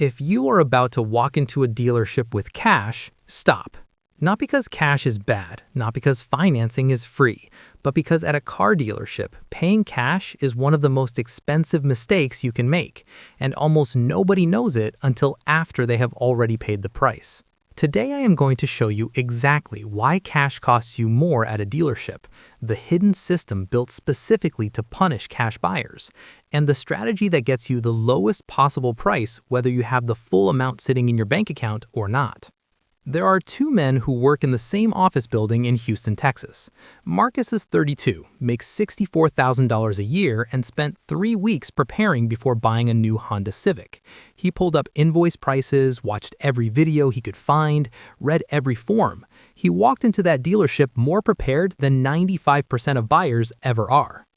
If you are about to walk into a dealership with cash, stop. Not because cash is bad, not because financing is free, but because at a car dealership, paying cash is one of the most expensive mistakes you can make, and almost nobody knows it until after they have already paid the price. Today I am going to show you exactly why cash costs you more at a dealership, the hidden system built specifically to punish cash buyers, and the strategy that gets you the lowest possible price whether you have the full amount sitting in your bank account or not. There are two men who work in the same office building in Houston, Texas. Marcus is 32, makes $64,000 a year, and spent 3 weeks preparing before buying a new Honda Civic. He pulled up invoice prices, watched every video he could find, read every form. He walked into that dealership more prepared than 95% of buyers ever are.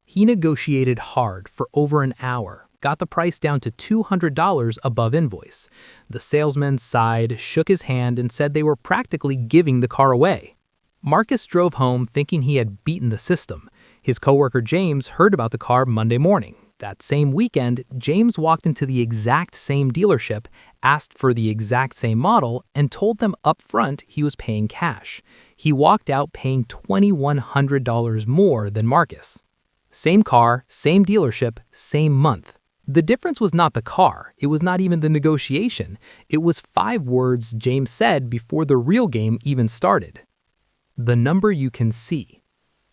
He negotiated hard for over an hour, got the price down to $200 above invoice. The salesman sighed, shook his hand, and said they were practically giving the car away. Marcus drove home thinking he had beaten the system. His coworker James heard about the car Monday morning. That same weekend, James walked into the exact same dealership, asked for the exact same model, and told them up front he was paying cash. He walked out paying $2,100 more than Marcus. Same car, same dealership, same month. The difference was not the car, it was not even the negotiation, it was 5 words James said before the real game even started. The number you can see.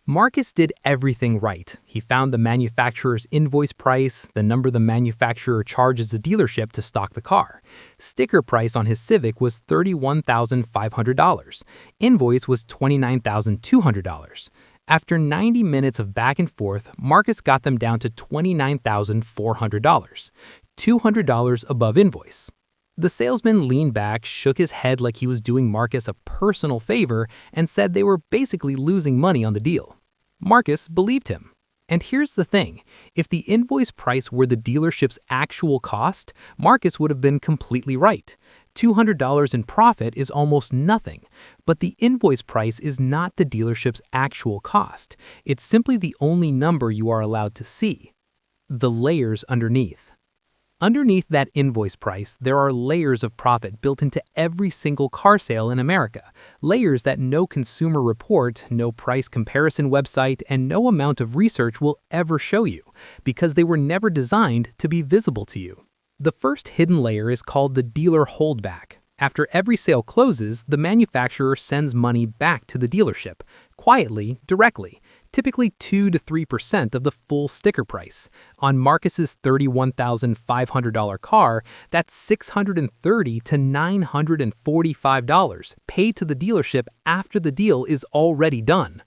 Marcus did everything right. He found the manufacturer's invoice price, the number the manufacturer charges the dealership to stock the car. Sticker price on his Civic was $31,500. Invoice was $29,200. After 90 minutes of back and forth, Marcus got them down to $29,400, $200 above invoice. The salesman leaned back, shook his head like he was doing Marcus a personal favor, and said they were basically losing money on the deal. Marcus believed him. And here's the thing, if the invoice price were the dealership's actual cost, Marcus would have been completely right. $200 in profit is almost nothing, but the invoice price is not the dealership's actual cost. It's simply the only number you are allowed to see. The layers underneath. Underneath that invoice price, there are layers of profit built into every single car sale in America. Layers that no consumer report, no price comparison website, and no amount of research will ever show you, because they were never designed to be visible to you. The first hidden layer is called the dealer holdback. After every sale closes, the manufacturer sends money back to the dealership, quietly, directly. Typically 2 to 3% of the full sticker price. On Marcus's $31,500 car, that's $630 to $945 paid to the dealership after the deal is already done.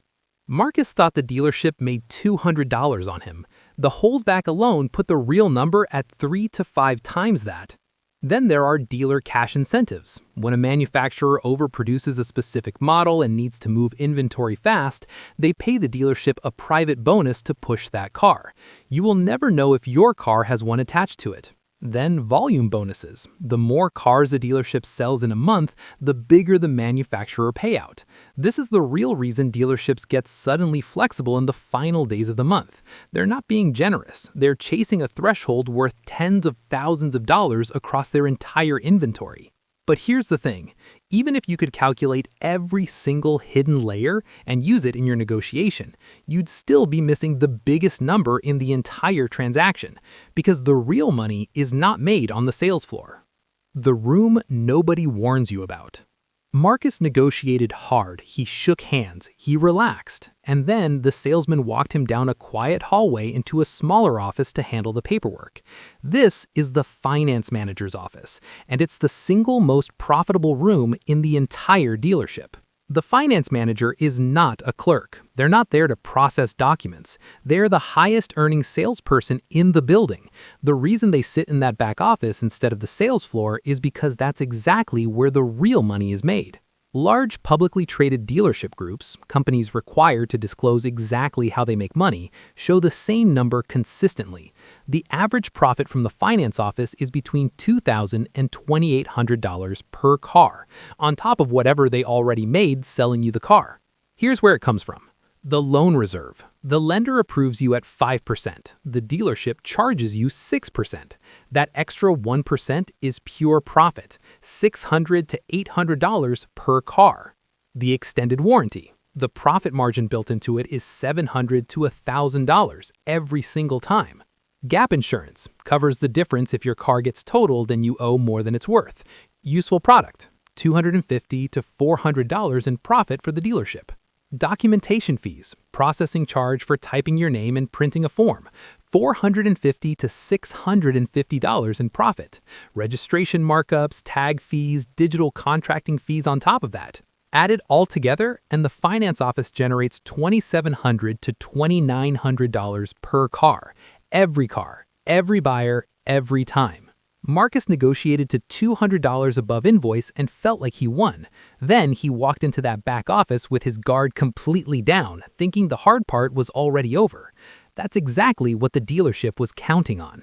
Marcus thought the dealership made $200 on him. The holdback alone put the real number at 3 to 5 times that. Then there are dealer cash incentives. When a manufacturer overproduces a specific model and needs to move inventory fast, they pay the dealership a private bonus to push that car. You will never know if your car has one attached to it. Then volume bonuses. The more cars a dealership sells in a month, the bigger the manufacturer payout. This is the real reason dealerships get suddenly flexible in the final days of the month. They're not being generous. They're chasing a threshold worth tens of thousands of dollars across their entire inventory. But here's the thing, even if you could calculate every single hidden layer and use it in your negotiation, you'd still be missing the biggest number in the entire transaction, because the real money is not made on the sales floor. The room nobody warns you about. Marcus negotiated hard, he shook hands, he relaxed, and then the salesman walked him down a quiet hallway into a smaller office to handle the paperwork. This is the finance manager's office, and it's the single most profitable room in the entire dealership. The finance manager is not a clerk. They're not there to process documents. They're the highest earning salesperson in the building. The reason they sit in that back office instead of the sales floor is because that's exactly where the real money is made. Large publicly traded dealership groups, companies required to disclose exactly how they make money, show the same number consistently. The average profit from the finance office is between $2,000 and $2,800 per car, on top of whatever they already made selling you the car. Here's where it comes from. The loan reserve. The lender approves you at 5%. The dealership charges you 6%. That extra 1% is pure profit, $600 to $800 per car. The extended warranty. The profit margin built into it is $700 to $1,000 every single time. Gap insurance covers the difference if your car gets totaled and you owe more than it's worth. Useful product, $250 to $400 in profit for the dealership. Documentation fees, processing charge for typing your name and printing a form, $450 to $650 in profit. Registration markups, tag fees, digital contracting fees on top of that. Add it all together, and the finance office generates $2,700 to $2,900 per car. Every buyer, every time. Marcus negotiated to $200 above invoice and felt like he won. Then he walked into that back office with his guard completely down, thinking the hard part was already over. That's exactly what the dealership was counting on.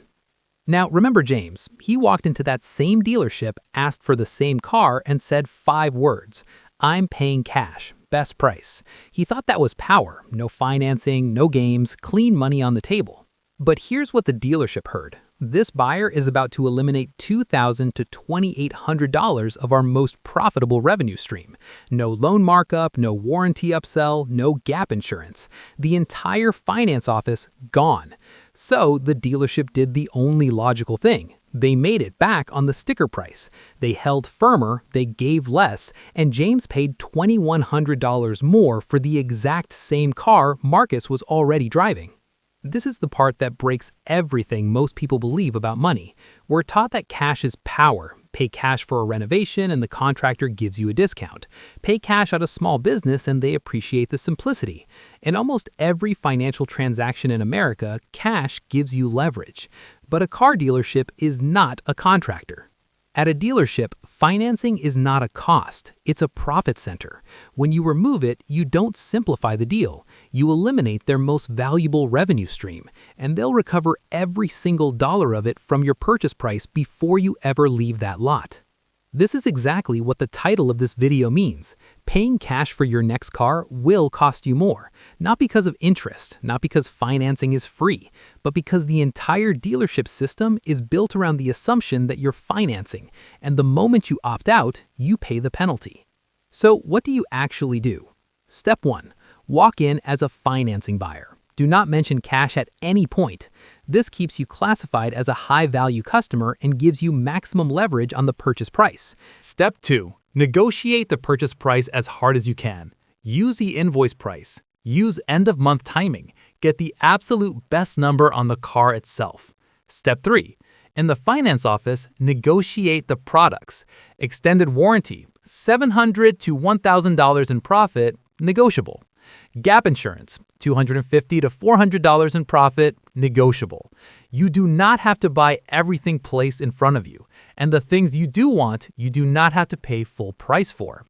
Now, remember James. He walked into that same dealership, asked for the same car, and said 5 words. "I'm paying cash, best price." He thought that was power. No financing, no games, clean money on the table. But here's what the dealership heard. This buyer is about to eliminate $2,000 to $2,800 of our most profitable revenue stream. No loan markup, no warranty upsell, no gap insurance. The entire finance office gone. So the dealership did the only logical thing. They made it back on the sticker price. They held firmer, they gave less, and James paid $2,100 more for the exact same car Marcus was already driving. This is the part that breaks everything most people believe about money. We're taught that cash is power. Pay cash for a renovation and the contractor gives you a discount. Pay cash at a small business and they appreciate the simplicity. In almost every financial transaction in America, cash gives you leverage. But a car dealership is not a contractor. At a dealership, financing is not a cost, it's a profit center. When you remove it, you don't simplify the deal. You eliminate their most valuable revenue stream, and they'll recover every single dollar of it from your purchase price before you ever leave that lot. This is exactly what the title of this video means. Paying cash for your next car will cost you more. Not because of interest, not because financing is free, but because the entire dealership system is built around the assumption that you're financing, and the moment you opt out, you pay the penalty. So what do you actually do? Step 1. Walk in as a financing buyer. Do not mention cash at any point. This keeps you classified as a high-value customer and gives you maximum leverage on the purchase price. Step 2. Negotiate the purchase price as hard as you can. Use the invoice price. Use end-of-month timing. Get the absolute best number on the car itself. Step 3. In the finance office, negotiate the products. Extended warranty, $700 to $1,000 in profit, negotiable. Gap insurance, $250 to $400 in profit, negotiable. You do not have to buy everything placed in front of you, and the things you do want, you do not have to pay full price for.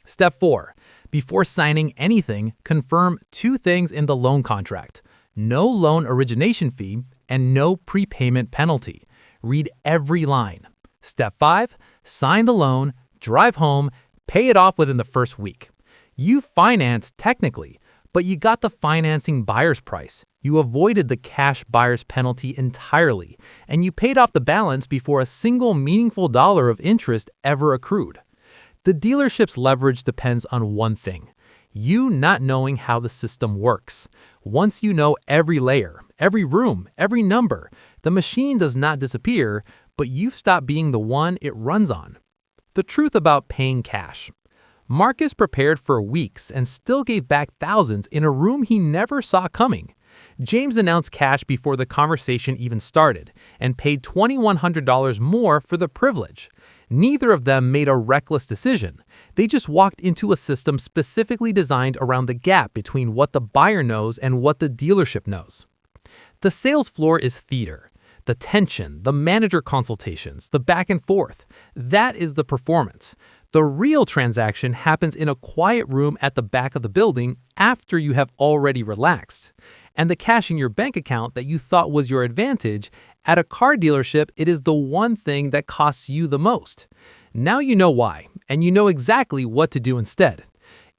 Step 4. Before signing anything, confirm 2 things in the loan contract: no loan origination fee and no prepayment penalty. Read every line. Step 5. Sign the loan, drive home, pay it off within the first week. You financed technically, but you got the financing buyer's price. You avoided the cash buyer's penalty entirely, and you paid off the balance before a single meaningful dollar of interest ever accrued. The dealership's leverage depends on one thing: you not knowing how the system works. Once you know every layer, every room, every number, the machine does not disappear, but you've stopped being the one it runs on. The truth about paying cash. Marcus prepared for weeks and still gave back thousands in a room he never saw coming. James announced cash before the conversation even started and paid $2,100 more for the privilege. Neither of them made a reckless decision. They just walked into a system specifically designed around the gap between what the buyer knows and what the dealership knows. The sales floor is theater. The tension, the manager consultations, the back and forth, that is the performance. The real transaction happens in a quiet room at the back of the building after you have already relaxed. And the cash in your bank account that you thought was your advantage, at a car dealership, it is the one thing that costs you the most. Now you know why, and you know exactly what to do instead.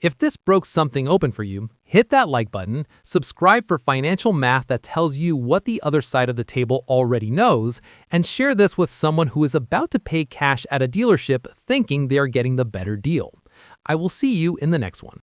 If this broke something open for you, hit that like button, subscribe for financial math that tells you what the other side of the table already knows, and share this with someone who is about to pay cash at a dealership thinking they are getting the better deal. I will see you in the next one.